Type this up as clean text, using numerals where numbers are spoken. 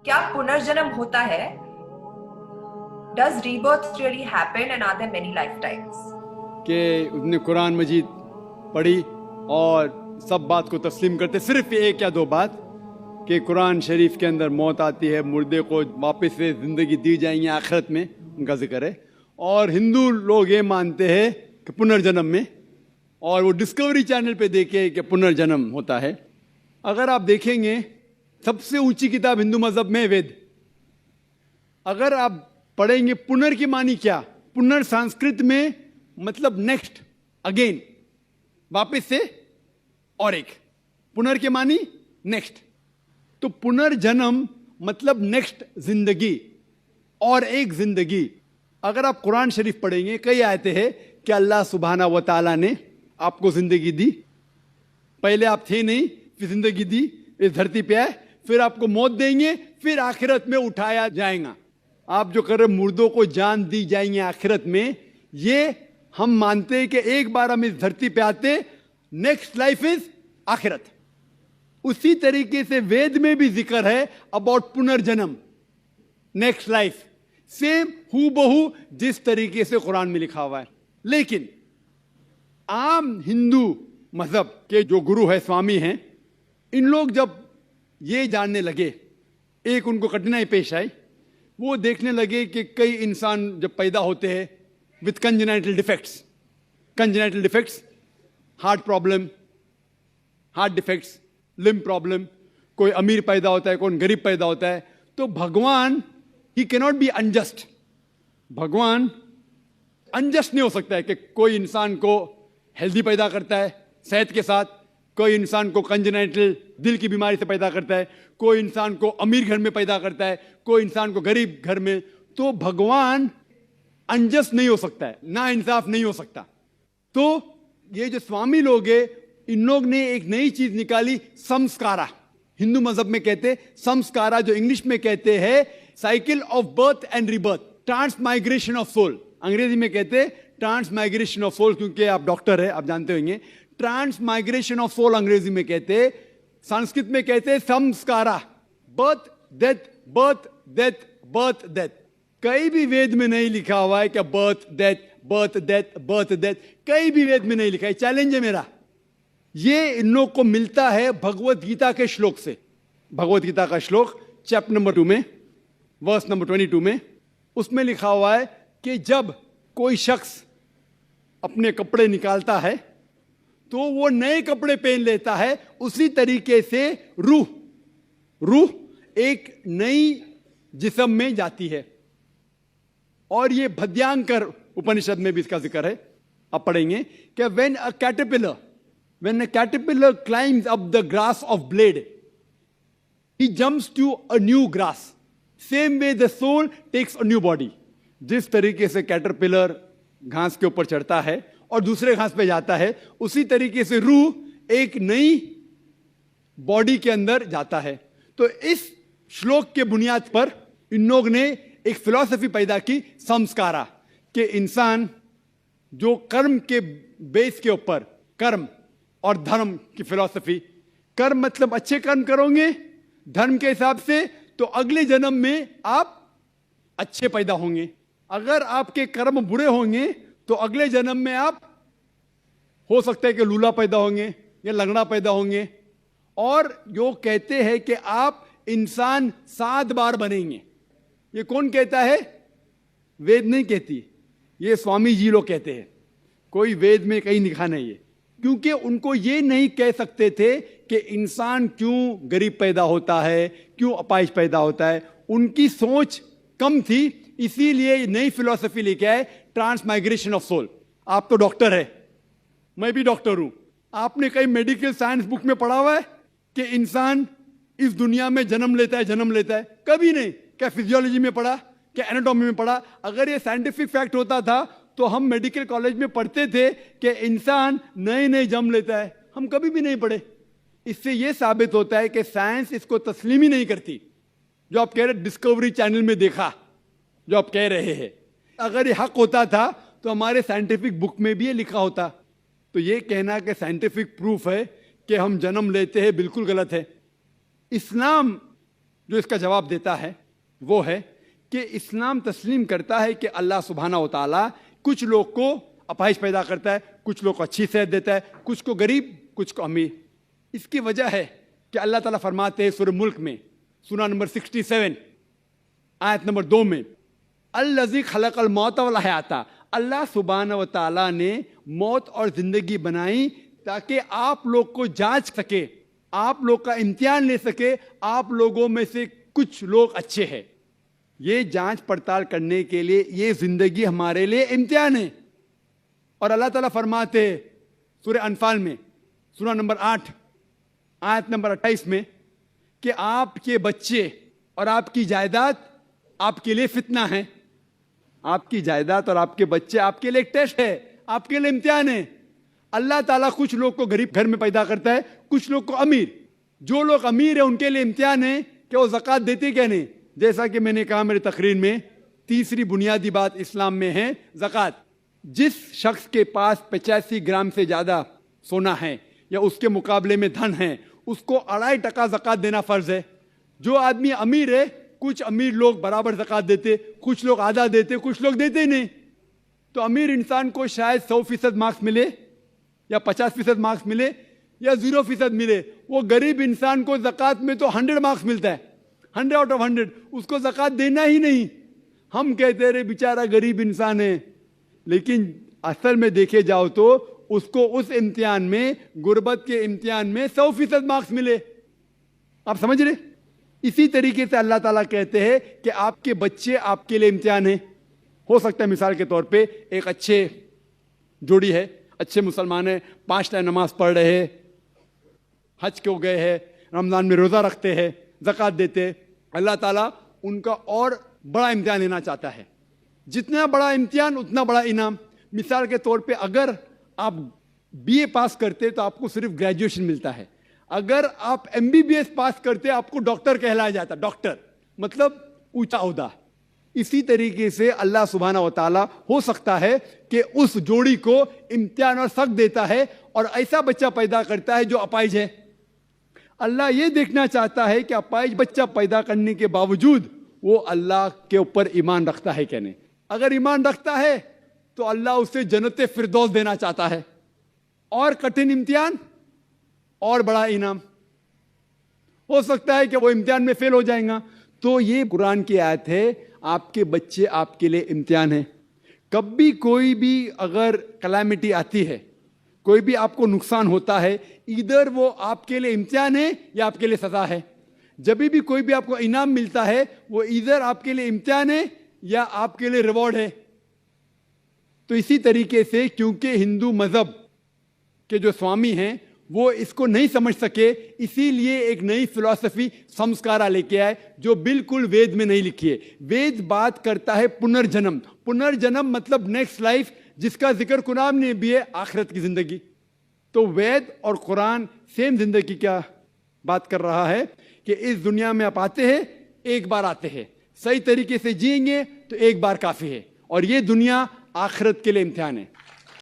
क्या पुनर्जन्म होता है? Does rebirth really happen and are there many lifetimes? कि उसने कुरान मजीद पढ़ी और सब बात को तस्लीम करते, सिर्फ एक या दो बात कि कुरान शरीफ के अंदर मौत आती है, मुर्दे को वापस से ज़िंदगी दी जाएंगी आखिरत में, उनका जिक्र है। और हिंदू लोग ये मानते हैं कि पुनर्जन्म में, और वो डिस्कवरी चैनल पे देखे कि पुनर्जन्म होता है। अगर आप देखेंगे सबसे ऊंची किताब हिंदू मजहब में वेद, अगर आप पढ़ेंगे पुनर की मानी क्या, पुनर संस्कृत में मतलब नेक्स्ट, अगेन, वापस से, और एक, पुनर के मानी नेक्स्ट। तो पुनर्जन्म मतलब नेक्स्ट जिंदगी और एक जिंदगी। अगर आप कुरान शरीफ पढ़ेंगे, कई आयतें हैं कि अल्लाह सुब्हाना व तआला ने आपको जिंदगी दी, पहले आप थे नहीं, फिर जिंदगी दी, इस धरती पे आए, फिर आपको मौत देंगे, फिर आखिरत में उठाया जाएगा। आप जो कर रहे मुर्दों को जान दी जाएंगे आखिरत में, ये हम मानते हैं कि एक बार हम इस धरती पे आते, नेक्स्ट लाइफ इज आखिरत। उसी तरीके से वेद में भी जिक्र है अबाउट पुनर्जन्म, नेक्स्ट लाइफ, सेम हूबहू जिस तरीके से कुरान में लिखा हुआ है। लेकिन आम हिंदू मजहब के जो गुरु है, स्वामी हैं, इन लोग जब ये जानने लगे, एक उनको कठिनाई पेश आई, वो देखने लगे कि कई इंसान जब पैदा होते हैं with congenital defects, heart problem, heart defects, limb problem, कोई अमीर पैदा होता है, कोई गरीब पैदा होता है, तो भगवान he can not be unjust. भगवान अनजस्ट नहीं हो सकता है कि कोई इंसान को हेल्दी पैदा करता है सेहत के साथ, कोई इंसान को कंजेनाइटल दिल की बीमारी से पैदा करता है, कोई इंसान को अमीर घर में पैदा करता है, कोई इंसान को गरीब घर में। तो भगवान अनजस्ट नहीं हो सकता है, ना इंसाफ नहीं हो सकता। तो ये जो स्वामी लोग हैं, इन लोग ने एक नई चीज निकाली, संस्कारा। हिंदू मजहब में कहते संस्कारा, जो इंग्लिश में कहते हैं cycle of birth and rebirth, transmigration of soul. अंग्रेजी में कहते ट्रांसमाइग्रेशन ऑफ सोल, क्योंकि आप डॉक्टर है, आप जानते होंगे। ट्रांसमाइग्रेशन ऑफ सोल अंग्रेजी में कहते, संस्कृत में कहते संस्कारा, birth death, birth death, birth death. कहीं भी वेद में नहीं लिखा हुआ है कि birth death, birth death, birth death, कहीं भी वेद में नहीं लिखा है। चैलेंज है मेरा, ये इन लोग को मिलता है भगवत गीता के श्लोक से। भगवत गीता का श्लोक चैप्टर नंबर 2 में, वर्स नंबर 22 में, उसमें लिखा हुआ है कि जब कोई शख्स अपने कपड़े निकालता है तो वो नए कपड़े पहन लेता है, उसी तरीके से रूह एक नई जिस्म में जाती है। और ये भद्यांकर उपनिषद में भी इसका जिक्र है, आप पढ़ेंगे कि when a caterpillar climbs up the grass of blade, he jumps to a new grass. Same way the soul takes a new body. जिस तरीके से कैटरपिलर घास के ऊपर चढ़ता है और दूसरे घास पे जाता है, उसी तरीके से रूह एक नई बॉडी के अंदर जाता है। तो इस श्लोक के बुनियाद पर इन लोग ने एक फिलॉसफी पैदा की, संस्कारा, कि इंसान जो कर्म के बेस के ऊपर, कर्म और धर्म की फिलॉसफी, कर्म मतलब अच्छे कर्म करोगे धर्म के हिसाब से, तो अगले जन्म में आप अच्छे पैदा होंगे। अगर आपके कर्म बुरे होंगे तो अगले जन्म में आप हो सकता है कि लूला पैदा होंगे या लंगड़ा पैदा होंगे। और जो कहते हैं कि आप इंसान 7 बार बनेंगे, ये कौन कहता है? वेद नहीं कहती, ये स्वामी जी लोग कहते हैं। कोई वेद में कहीं लिखा नहीं है, क्योंकि उनको ये नहीं कह सकते थे कि इंसान क्यों गरीब पैदा होता है, क्यों अपाहिज पैदा होता है। उनकी सोच कम थी, इसीलिए नई फिलॉसफी लेके आए, ट्रांसमाइग्रेशन ऑफ सोल। आप तो डॉक्टर है, मैं भी डॉक्टर हूं। आपने कहीं मेडिकल साइंस बुक में पढ़ा हुआ है कि इंसान इस दुनिया में जन्म लेता है? कभी नहीं। क्या फिजियोलॉजी में पढ़ा, क्या एनाटॉमी में पढ़ा? अगर ये साइंटिफिक फैक्ट होता था तो हम मेडिकल कॉलेज में पढ़ते थे कि इंसान नए जन्म लेता है। हम कभी भी नहीं पढ़े। इससे यह साबित होता है कि साइंस इसको तस्लीम ही नहीं करती। जो आप कह रहे डिस्कवरी चैनल में देखा, जो आप कह रहे हैं, अगर ये हक होता था तो हमारे साइंटिफिक बुक में भी ये लिखा होता। तो ये कहना कि साइंटिफिक प्रूफ है कि हम जन्म लेते हैं, बिल्कुल गलत है। इस्लाम जो इसका जवाब देता है वो है कि इस्लाम तस्लीम करता है कि अल्लाह सुब्हाना व तआला कुछ लोग को अपाहिज पैदा करता है, कुछ लोग को अच्छी सेहत देता है, कुछ को गरीब, कुछ को अमीर। इसकी वजह है कि अल्लाह ताला फरमाते हैं सूरह मुल्क में, सूरा नंबर 67 आयत नंबर 2 में, अल्लज़ी खलक़ल मौत वल हयाता, अल्लाह सुब्हाना व तआला ने मौत और जिंदगी बनाई ताकि आप लोग को जांच सके, आप लोग का इम्तिहान ले सके, आप लोगों में से कुछ लोग अच्छे हैं। ये जांच पड़ताल करने के लिए ये जिंदगी हमारे लिए इम्तिहान है। और अल्लाह ताला फरमाते हैं सूरह अनफाल में, सूरा नंबर 8 आयत नंबर 28 में, कि आपके बच्चे और आपकी जायदाद आपके लिए फितना है। आपकी जायदाद और आपके बच्चे आपके लिए एक टेस्ट है, आपके लिए इम्तिहान है। अल्लाह ताला कुछ लोग को गरीब घर में पैदा करता है, कुछ लोग को अमीर। जो लोग अमीर है उनके लिए इम्तिहान है कि वो ज़कात देते क्या नहीं। जैसा कि मैंने कहा मेरी तकरीर में, तीसरी बुनियादी बात इस्लाम में है ज़कात। जिस शख्स के पास 85 ग्राम से ज़्यादा सोना है या उसके मुकाबले में धन है, उसको 2.5% ज़कात देना फ़र्ज है। जो आदमी अमीर है, कुछ अमीर लोग बराबर ज़कात देते, कुछ लोग आधा देते, कुछ लोग देते ही नहीं। तो अमीर इंसान को शायद 100% मार्क्स मिले या 50% मार्क्स मिले या 0% मिले। वो गरीब इंसान को ज़कात में तो 100 मार्क्स मिलता है, 100 आउट ऑफ 100। उसको ज़कात देना ही नहीं। हम कहते रहे बेचारा गरीब इंसान है, लेकिन असल में देखे जाओ तो उसको उस इम्तिहान में, गुर्बत के इम्तिहान में 100% मार्क्स मिले। आप समझ रहे? इसी तरीके से अल्लाह ताला कहते हैं कि आपके बच्चे आपके लिए इम्तिहान है। हो सकता है मिसाल के तौर पे एक अच्छे जोड़ी है, अच्छे मुसलमान है, 5 टाइम नमाज पढ़ रहे हैं, हज को गए हैं, रमज़ान में रोज़ा रखते हैं, ज़कात देते हैं। अल्लाह ताला उनका और बड़ा इम्तिहान लेना चाहता है। जितना बड़ा इम्तिहान उतना बड़ा इनाम। मिसाल के तौर पे अगर आप बीए पास करते तो आपको सिर्फ ग्रेजुएशन मिलता है। अगर आप एमबीबीएस पास करते आपको डॉक्टर कहलाया जाता। डॉक्टर मतलब ऊंचा ओहदा। इसी तरीके से अल्लाह सुब्हाना व तआला हो सकता है कि उस जोड़ी को इम्तिहान और सख्त देता है और ऐसा बच्चा पैदा करता है जो अपाहिज है। अल्लाह ये देखना चाहता है कि अपाहिज बच्चा पैदा करने के बावजूद वो अल्लाह के ऊपर ईमान रखता है क्या नहीं। अगर ईमान रखता है तो अल्लाह उसे जन्नत फिरदौस देना चाहता है। और कठिन इम्तिहान और बड़ा इनाम। हो सकता है कि वो इम्तिहान में फेल हो जाएगा। तो ये कुरान की आयत है, आपके बच्चे आपके लिए इम्तिहान है। कभी कोई भी अगर कलामिटी आती है, कोई भी आपको नुकसान होता है, इधर वो आपके लिए इम्तिहान है या आपके लिए सजा है। जब भी कोई भी आपको इनाम मिलता है, वो इधर आपके लिए इम्तिहान है या आपके लिए रिवॉर्ड है। तो इसी तरीके से क्योंकि हिंदू मजहब के जो स्वामी हैं वो इसको नहीं समझ सके, इसीलिए एक नई फिलॉसफी संस्कारा लेके आए जो बिल्कुल वेद में नहीं लिखी है। वेद बात करता है पुनर्जन्म। पुनर्जन्म मतलब नेक्स्ट लाइफ, जिसका जिक्र कुरान में भी है, आखिरत की जिंदगी। तो वेद और कुरान सेम जिंदगी क्या बात कर रहा है कि इस दुनिया में आप आते हैं, एक बार आते हैं, सही तरीके से जिएंगे तो एक बार काफी है। और ये दुनिया आखिरत के लिए इम्तिहान है।